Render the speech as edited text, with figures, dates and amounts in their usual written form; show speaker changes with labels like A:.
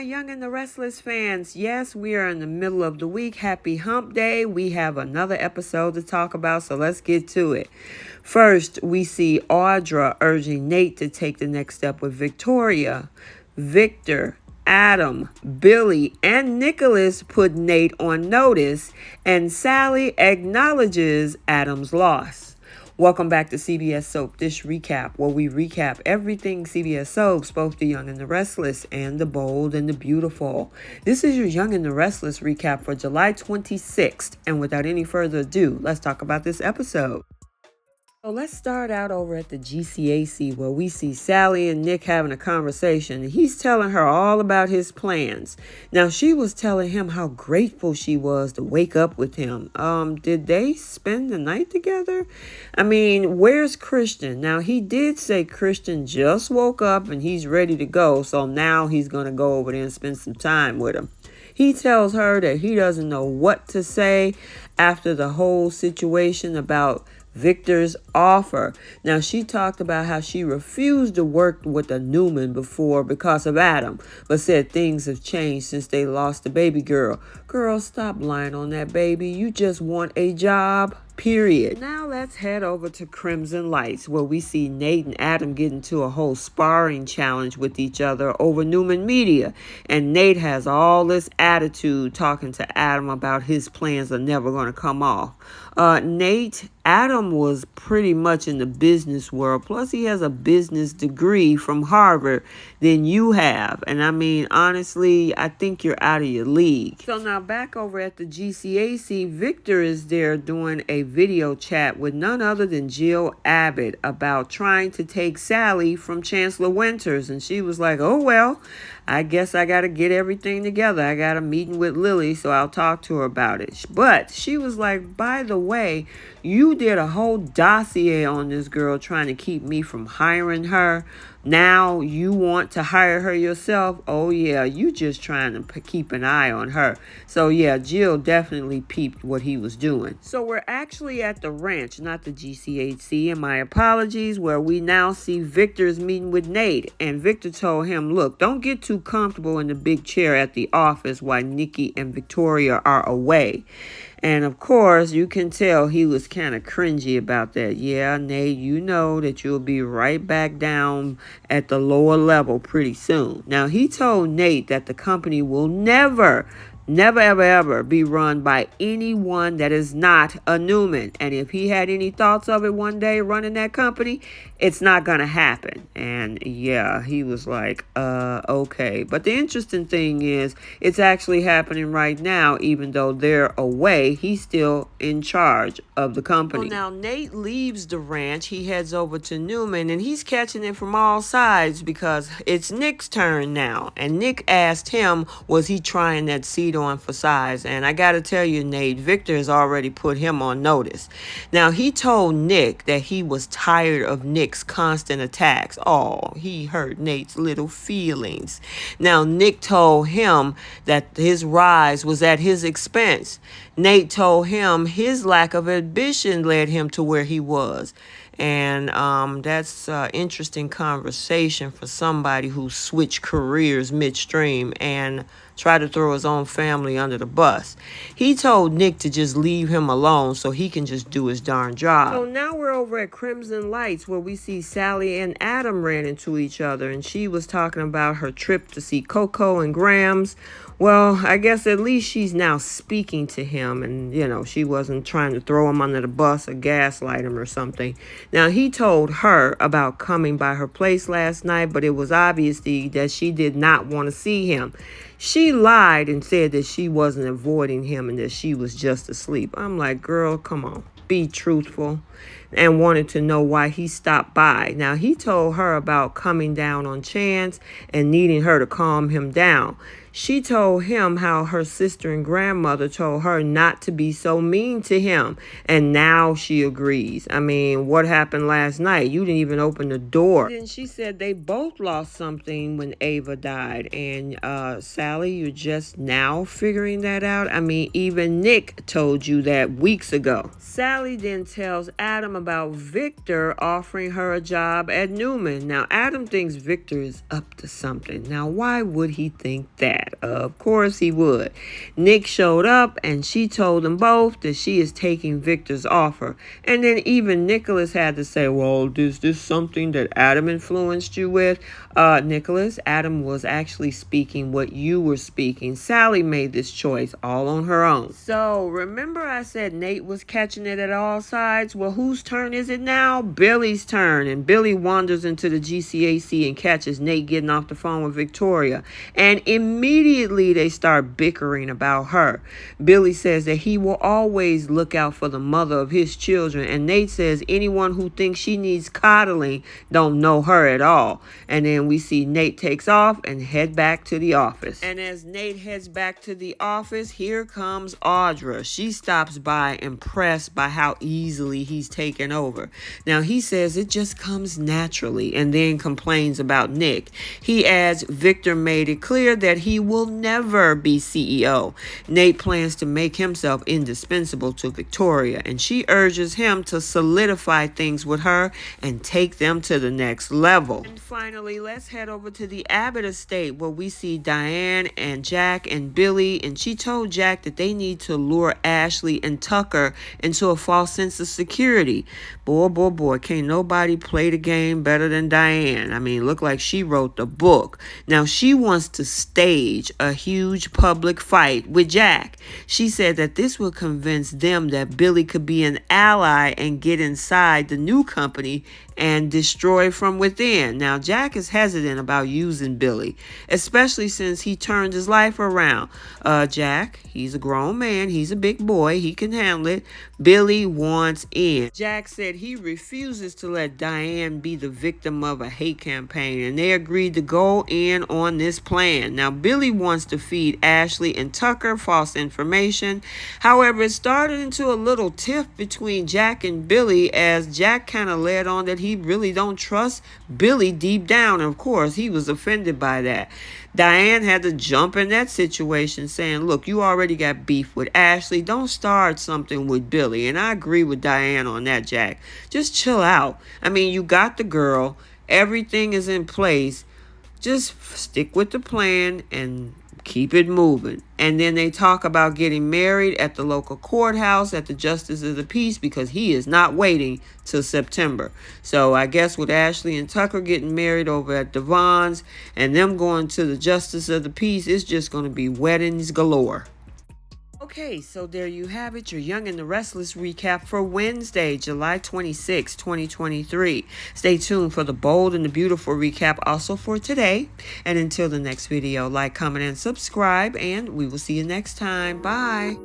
A: my Young and the Restless fans. Yes, we are in the middle of the week. Happy hump day. We have another episode to talk about, so let's get to it. First, we see Audra urging Nate to take the next step with Victoria. Victor, Adam, Billy, and Nicholas put Nate on notice, and Sally acknowledges Adam's loss. Welcome back to CBS Soap Dish Recap, where we recap everything CBS Soaps, both the Young and the Restless and the Bold and the Beautiful. This is your Young and the Restless recap for July 26th, and without any further ado, let's talk about this episode. So let's start out over at the GCAC, where we see Sally and Nick having a conversation. He's telling her all about his plans. Now, she was telling him how grateful she was to wake up with him. Did they spend the night together? I mean, where's Christian? Now, he did say Christian just woke up and he's ready to go. So now he's going to go over there and spend some time with him. He tells her that he doesn't know what to say after the whole situation about Victor's offer. Now, she talked about how she refused to work with a Newman before because of Adam, but said things have changed since they lost the baby girl. Girl, stop lying on that baby. You just want a job. Period. Now let's head over to Crimson Lights, where we see Nate and Adam get into a whole sparring challenge with each other over Newman Media. And Nate has all this attitude talking to Adam about his plans are never going to come off. Adam was pretty much in the business world. Plus, he has a business degree from Harvard than you have. And I mean, honestly, I think you're out of your league. So now back over at the GCAC, Victor is there doing a video chat with none other than Jill Abbott about trying to take Sally from Chancellor Winters. And she was like, oh, well, I guess I got to get everything together. I got a meeting with Lily, so I'll talk to her about it. But she was like, by the way, you did a whole dossier on this girl trying to keep me from hiring her. Now you want to hire her yourself? Oh, yeah, you just trying to keep an eye on her. So, yeah, Jill definitely peeped what he was doing. So we're actually at the ranch, not the GCHC, and my apologies, where we now see Victor's meeting with Nate. And Victor told him, look, don't get too comfortable in the big chair at the office while Nikki and Victoria are away. And of course, you can tell he was kind of cringy about that. Yeah, Nate, you know that you'll be right back down at the lower level pretty soon. Now, he told Nate that the company will never, ever be run by anyone that is not a Newman. And if he had any thoughts of it one day running that company, it's not going to happen. And yeah, he was like, okay. But the interesting thing is, it's actually happening right now, even though they're away. He's still in charge of the company. Well, now Nate leaves the ranch. He heads over to Newman, and he's catching it from all sides because it's Nick's turn now. And Nick asked him, was he trying that seat on for size? And I got to tell you, Nate, Victor has already put him on notice. Now, he told Nick that he was tired of Nick's constant attacks. Oh, he hurt Nate's little feelings. Now, Nick told him that his rise was at his expense. Nate told him his lack of ambition led him to where he was. And that's an interesting conversation for somebody who switched careers midstream and tried to throw his own family under the bus. He told Nick to just leave him alone so he can just do his darn job. So now we're over at Crimson Lights, where we see Sally and Adam ran into each other, and she was talking about her trip to see Coco and Grams. Well, I guess at least she's now speaking to him, and, you know, she wasn't trying to throw him under the bus or gaslight him or something. Now, he told her about coming by her place last night, but it was obvious that she did not want to see him. She lied and said that she wasn't avoiding him and that she was just asleep. I'm like, girl, come on, be truthful. And wanted to know why he stopped by. Now, he told her about coming down on chance and needing her to calm him down. She told him how her sister and grandmother told her not to be so mean to him. And now she agrees. I mean, what happened last night? You didn't even open the door. Then she said they both lost something when Ava died. And Sally, you're just now figuring that out? I mean, even Nick told you that weeks ago. Sally then tells Adam about Victor offering her a job at Newman. Now, Adam thinks Victor is up to something. Now, why would he think that? Of course he would. Nick showed up and she told them both that she is taking Victor's offer. And then even Nicholas had to say, well, is this something that Adam influenced you with? Nicholas, Adam was actually speaking what you were speaking. Sally made this choice all on her own. So remember I said Nate was catching it at all sides? Well, whose turn is it now? Billy's turn. And Billy wanders into the GCAC and catches Nate getting off the phone with Victoria. And immediately they start bickering about her. Billy says that he will always look out for the mother of his children. And Nate says anyone who thinks she needs coddling don't know her at all. And then we see Nate takes off and head back to the office. And as Nate heads back to the office, here comes Audra. She stops by impressed by how easily he's taken over. Now he says it just comes naturally and then complains about Nick. He adds Victor made it clear that he will never be CEO. Nate plans to make himself indispensable to Victoria and she urges him to solidify things with her and take them to the next level. And finally, let's head over to the Abbott estate where we see Diane and Jack and Billy, and she told Jack that they need to lure Ashley and Tucker into a false sense of security. Boy, can't nobody play the game better than Diane. I mean, look like she wrote the book. Now, she wants to stage a huge public fight with Jack. She said that this will convince them that Billy could be an ally and get inside the new company and destroy from within. Now, Jack is hesitant about using Billy, especially since he turned his life around. Jack, he's a grown man. He's a big boy. He can handle it. Billy wants in. Jack said he refuses to let Diane be the victim of a hate campaign, and they agreed to go in on this plan. Now, Billy wants to feed Ashley and Tucker false information. However, it started into a little tiff between Jack and Billy as Jack kind of led on that he really don't trust Billy deep down. And of course, he was offended by that. Diane had to jump in that situation saying, look, you already got beef with Ashley. Don't start something with Billy. And I agree with Diane on that, Jack. Just chill out. I mean, you got the girl. Everything is in place. Just stick with the plan and keep it moving. And then they talk about getting married at the local courthouse at the Justice of the Peace because he is not waiting till September. So I guess with Ashley and Tucker getting married over at Devon's and them going to the Justice of the Peace, it's just going to be weddings galore. Okay, so there you have it, your Young and the Restless recap for Wednesday, July 26, 2023. Stay tuned for the bold and the beautiful recap also for today. And until the next video, like, comment, and subscribe, and we will see you next time. Bye.